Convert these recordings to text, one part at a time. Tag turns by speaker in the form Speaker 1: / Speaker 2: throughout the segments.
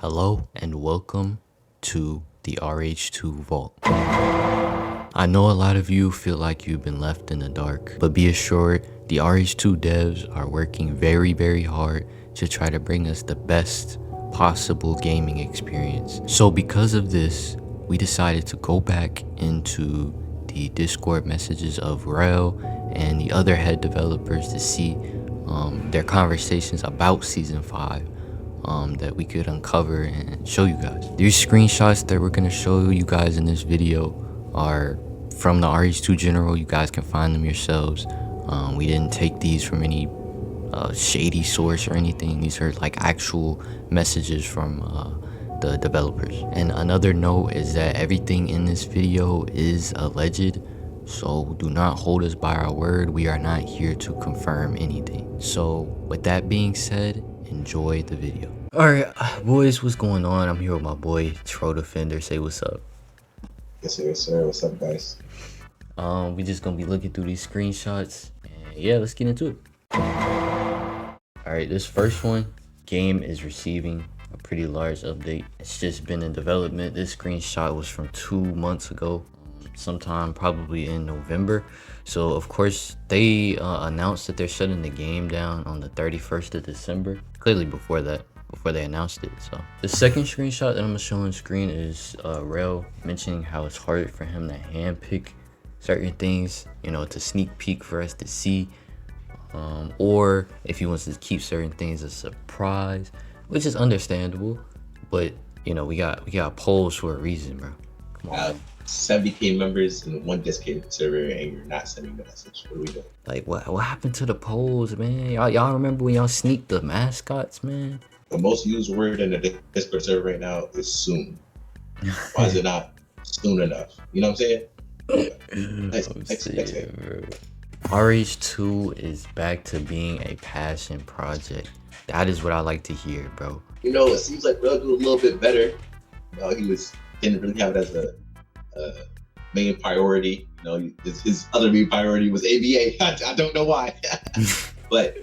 Speaker 1: Hello and welcome to the rh2 vault. I know a lot of you feel like you've been left in the dark, but be assured the rh2 devs are working very hard to try to bring us the best possible gaming experience. So because of this, we decided to go back into the Discord messages of Rel and the other head developers to see their conversations about season 5 that we could uncover and show you guys. These screenshots that we're gonna show you guys in this video are from the rh2 general. You guys can find them yourselves. We didn't take these from any shady source or anything. These are like actual messages from the developers. And another note is that everything in this video is alleged, so do not hold us by our word. We are not here to confirm anything. So with that being said, enjoy the video. All right, boys, what's going on? I'm here with my boy Tro Defender. Say what's up.
Speaker 2: Yes sir. What's up, guys?
Speaker 1: We just gonna be looking through these screenshots, and yeah, let's get into it. All right, this first one, game is receiving a pretty large update. It's just been in development. This screenshot was from 2 months ago, sometime probably in November. So of course they announced that they're shutting the game down on the 31st of December, clearly before they announced it. So the second screenshot that I'm gonna show on screen is Rel mentioning how it's hard for him to handpick certain things, you know, to sneak peek for us to see, or if he wants to keep certain things a surprise, which is understandable. But you know, we got polls for a reason, bro. Come on.
Speaker 2: 70k members in one Discord server, and you're not sending the message. What are we doing?
Speaker 1: Like, what happened to the polls, man? Y'all remember when y'all sneaked the mascots, man?
Speaker 2: The most used word in the Discord server right now is soon. Why is it not soon enough? You know what I'm saying? Next.
Speaker 1: rh2 is back to being a passion project. That is what I like to hear, bro.
Speaker 2: You know, it seems like Rel do a little bit better. You know, didn't really have it as a main priority. You know, his other main priority was ABA. I don't know why, but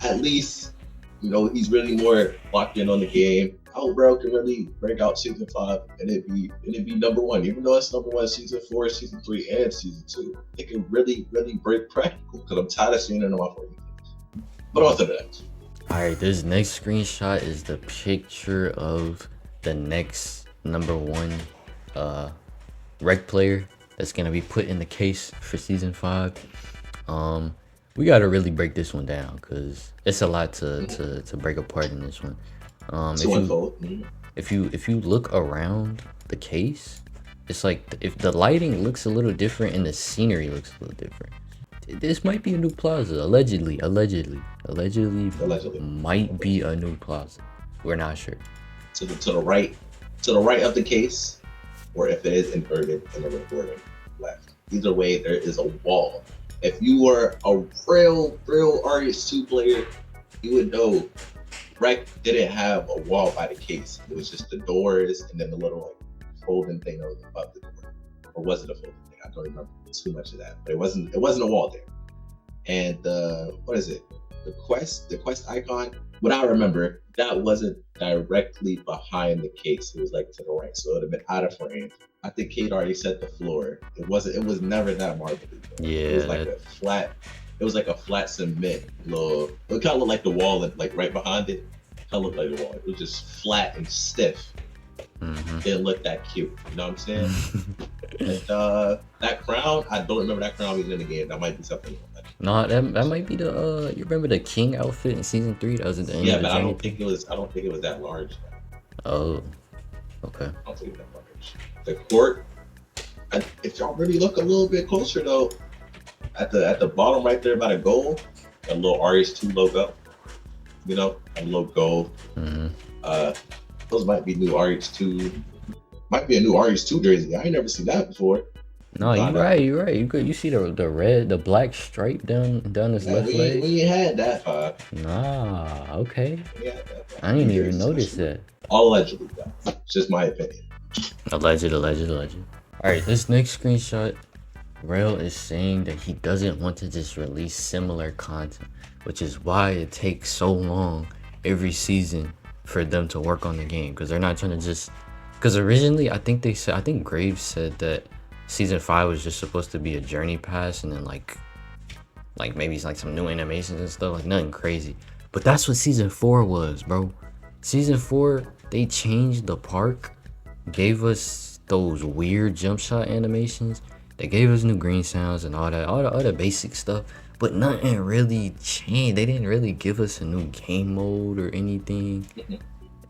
Speaker 2: at least, you know, he's really more locked in on the game. How Rel can really break out season 5 and it'd be number 1, even though it's number 1 season 4, season 3, and season 2. It can really break practical, because I'm tired of seeing it on my phone. But on to the next.
Speaker 1: All right, this next screenshot is the picture of the next number 1 rec player that's gonna be put in the case for season 5. We gotta really break this one down because it's a lot to break apart in this one. If you look around the case, it's like if the lighting looks a little different and the scenery looks a little different. This might be a new plaza, allegedly might be a new plaza. We're not sure.
Speaker 2: To the right of the case, or if it is inverted in the recording left. Either way, there is a wall. If you were a real rh2 player, you would know Rec didn't have a wall by the case. It was just the doors and then the little like folding thing that was above the door. Or was it a folding thing? I don't remember too much of that. But it wasn't a wall there. And what is it? The quest icon, what I remember, that wasn't directly behind the case. It was like to the right, so it would have been out of frame. I think Kate already set the floor. It was never that marbly.
Speaker 1: Yeah.
Speaker 2: It was like a flat cement little, it kind of looked like the wall, and like right behind it, kind of looked like the wall. It was just flat and stiff. Didn't look that cute, you know what I'm saying? And that crown, I don't remember that crown being in the game. That might be something.
Speaker 1: No, that might be the you remember the king outfit in season 3? That was at the end.
Speaker 2: Yeah, but I don't think it was that large.
Speaker 1: Oh, okay.
Speaker 2: I don't think it was that large. The court, if y'all really look a little bit closer though, at the bottom right there by the goal, a little rh2 logo. You know, a logo. Those might be new rh2. Might be a new rh2 jersey. I ain't never seen that before.
Speaker 1: No, you're right. You see the black stripe down his left leg.
Speaker 2: We ain't had that vibe.
Speaker 1: Nah, okay. I didn't even notice that.
Speaker 2: All allegedly, though. It's just my opinion.
Speaker 1: Alleged. All right, this next screenshot, Rel is saying that he doesn't want to just release similar content, which is why it takes so long every season for them to work on the game, because they're not trying to just, because originally I think Graves said that season 5 was just supposed to be a journey pass, and then like maybe it's like some new animations and stuff, like nothing crazy. But that's what season 4 was, bro. Season 4, they changed the park, gave us those weird jump shot animations, they gave us new green sounds and all that, all the other basic stuff, but nothing really changed. They didn't really give us a new game mode or anything.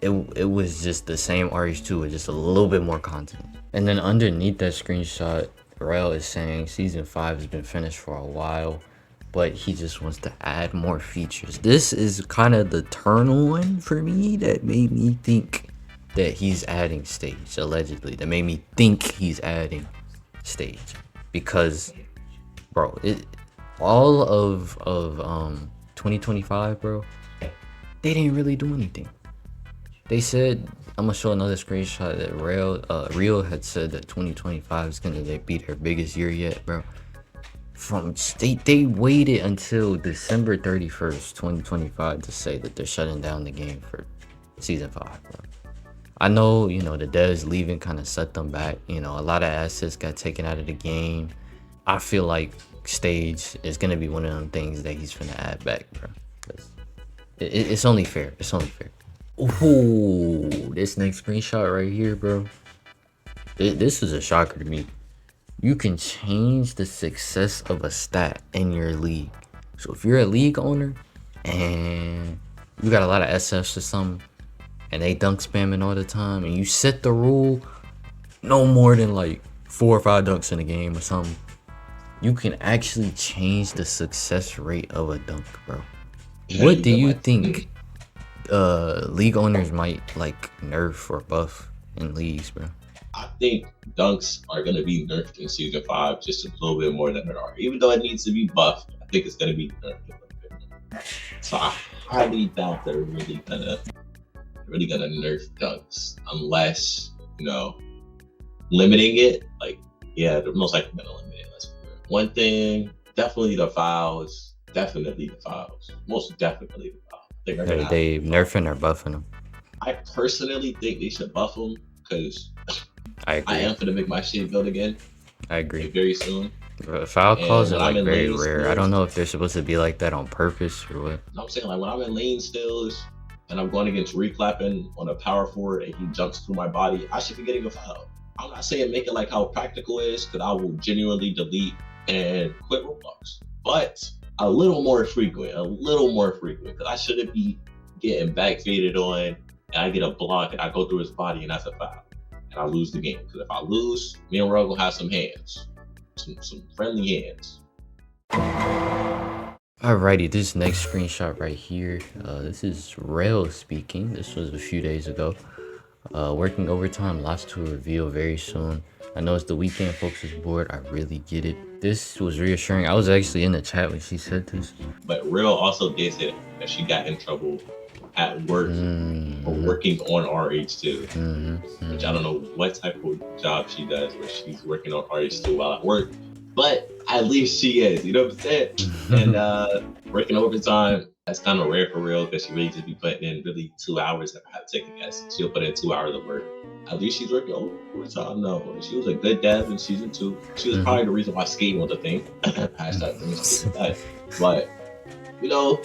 Speaker 1: It was just the same RH2 with just a little bit more content. And then underneath that screenshot, Rel is saying season 5 has been finished for a while, but he just wants to add more features. This is kind of the turn on for me that made me think that he's adding stage, allegedly. That made me think he's adding stage. Because, bro, all of 2025, bro, they didn't really do anything. They said, I'm gonna show another screenshot that Rio had said that 2025 is gonna be their biggest year yet, bro. They waited until December 31st, 2025 to say that they're shutting down the game for season 5, bro. I know, you know, the devs leaving kind of set them back. You know, a lot of assets got taken out of the game. I feel like stage is gonna be one of them things that he's gonna add back, bro. It's only fair. It's only fair. Ooh, this next screenshot right here, bro. This is a shocker to me. You can change the success of a stat in your league. So if you're a league owner and you got a lot of SFs or something, and they dunk spamming all the time, and you set the rule no more than like 4 or 5 dunks in a game or something, you can actually change the success rate of a dunk, bro. What do you think league owners might like nerf or buff in leagues, bro?
Speaker 2: I think dunks are going to be nerfed in season 5 just a little bit more than they are. Even though it needs to be buffed, I think it's going to be nerfed a little bit more. So I highly doubt they're really gonna nerf dunks unless, you know, limiting it. Like, yeah, they're most likely gonna limit it. Let's be real. One thing, definitely the fouls. Most definitely the fouls.
Speaker 1: They nerfing or buffing them?
Speaker 2: I personally think they should buff them because
Speaker 1: I agree.
Speaker 2: I am gonna make my shit build again.
Speaker 1: I agree.
Speaker 2: Very soon.
Speaker 1: Foul calls are like very rare. I don't know if they're supposed to be like that on purpose or what.
Speaker 2: I'm saying, like, when I'm in lane stills and I'm going against reclapping on a power forward and he jumps through my body, I should be getting a foul. I'm not saying make it like how practical is, because I will genuinely delete and quit Roblox. But a little more frequent, because I shouldn't be getting back faded on and I get a block and I go through his body and that's a foul. And I lose the game. Because if I lose, me and Rel gonna have some hands. Some friendly hands.
Speaker 1: Alrighty, this next screenshot right here, this is Rel speaking. This was a few days ago. Working overtime, lots to reveal very soon. I know it's the weekend, folks is bored. I really get it. This was reassuring. I was actually in the chat when she said this.
Speaker 2: But Rel also did say that she got in trouble at work for working on rh2, which I don't know what type of job she does where she's working on rh2 while at work, but at least she is, you know what I'm saying? And working overtime, that's kind of rare for Rel, because she really just be putting in really 2 hours. If I had to take a guess, she'll put in 2 hours of work. At least she's working overtime. No, she was a good dev in season 2. She was probably the reason why skating was a thing. But you know,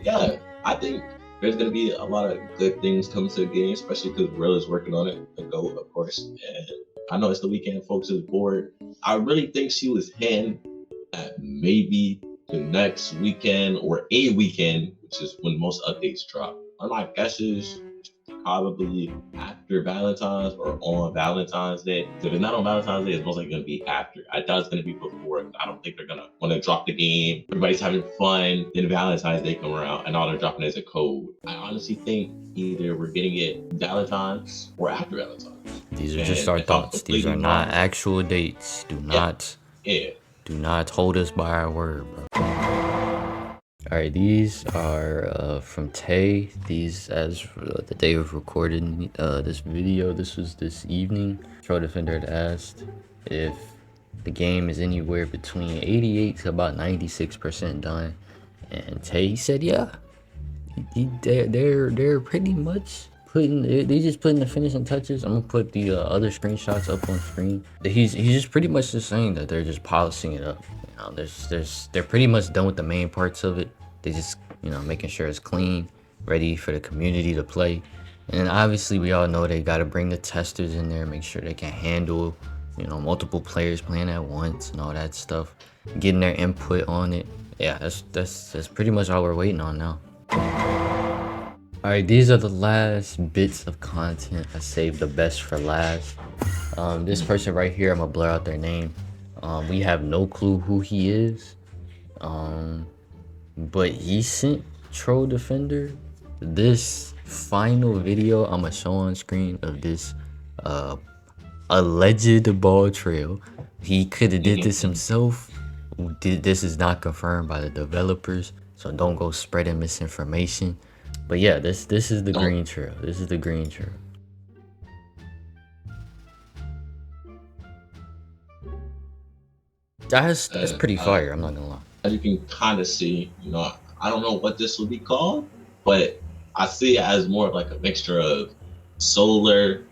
Speaker 2: yeah, I think there's going to be a lot of good things coming to the game, especially because Rel is working on it, the GOAT, of course. And I know it's the weekend, folks is bored. I really think she was hinting at maybe the next weekend or a weekend, which is when most updates drop. And my guess is probably after Valentine's or on Valentine's Day. So if it's not on Valentine's Day, it's most likely going to be after. I doubt it's going to be before. I don't think they're going to want to drop the game. Everybody's having fun. Then Valentine's Day come around and all they're dropping is a code. I honestly think either we're getting it Valentine's or after Valentine's.
Speaker 1: These are just our thoughts. These are not actual dates. Do not hold us by our word, bro. Alright, these are from Tay. These, as the day of recording this video, this was this evening. Troll Defender had asked if the game is anywhere between 88 to about 96% done. And Tay said, yeah. they're pretty much putting they just putting the finishing touches. I'm gonna put the other screenshots up on screen. He's just pretty much just saying that they're just polishing it up. You know, they're pretty much done with the main parts of it. They just, you know, making sure it's clean, ready for the community to play. And then obviously we all know they got to bring the testers in there, make sure they can handle, you know, multiple players playing at once and all that stuff, getting their input on it. Yeah, that's pretty much all we're waiting on now. All right, these are the last bits of content I saved the best for last. This person right here, I'm gonna blur out their name. We have no clue who he is, but he sent Troll Defender this final video I'm gonna show on screen of this alleged ball trail. He could have did this himself. This is not confirmed by the developers, so don't go spreading misinformation. But yeah, this is the green trail. This is the green trail. That's pretty fire. I'm not gonna lie.
Speaker 2: As you can kind of see, you know, I don't know what this will be called, but I see it as more of like a mixture of solar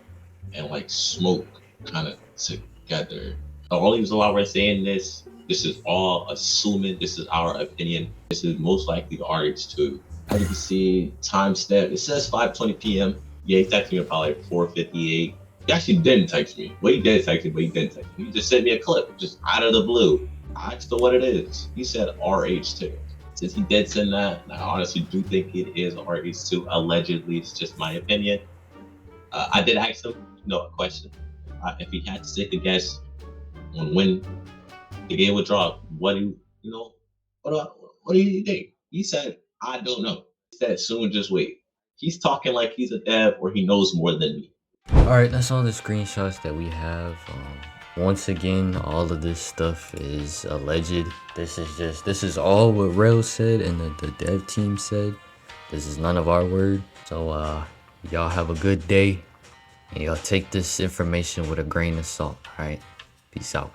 Speaker 2: and like smoke kind of together. The only reason why we're saying this is all assuming, this is our opinion. This is most likely the rh2. As you can see, timestamp, it says 5:20 p.m. Yeah, he texted me about like 4:58. He actually didn't text me. Well, he did text me, but he didn't text me. He just sent me a clip, just out of the blue. I asked him what it is. He said rh2. Since he did send that, I honestly do think it is rh2. Allegedly, it's just my opinion. I did ask him, you know, a question. If he had to take a guess on when the game would drop, what do you know? What do you think? He said, I don't know. He said, soon, just wait. He's talking like he's a dev or he knows more than me.
Speaker 1: All right, that's all the screenshots that we have. Once again, all of this stuff is alleged. This is all what Rail said and the dev team said. This is none of our word. So y'all have a good day, and y'all take this information with a grain of salt. All right, peace out.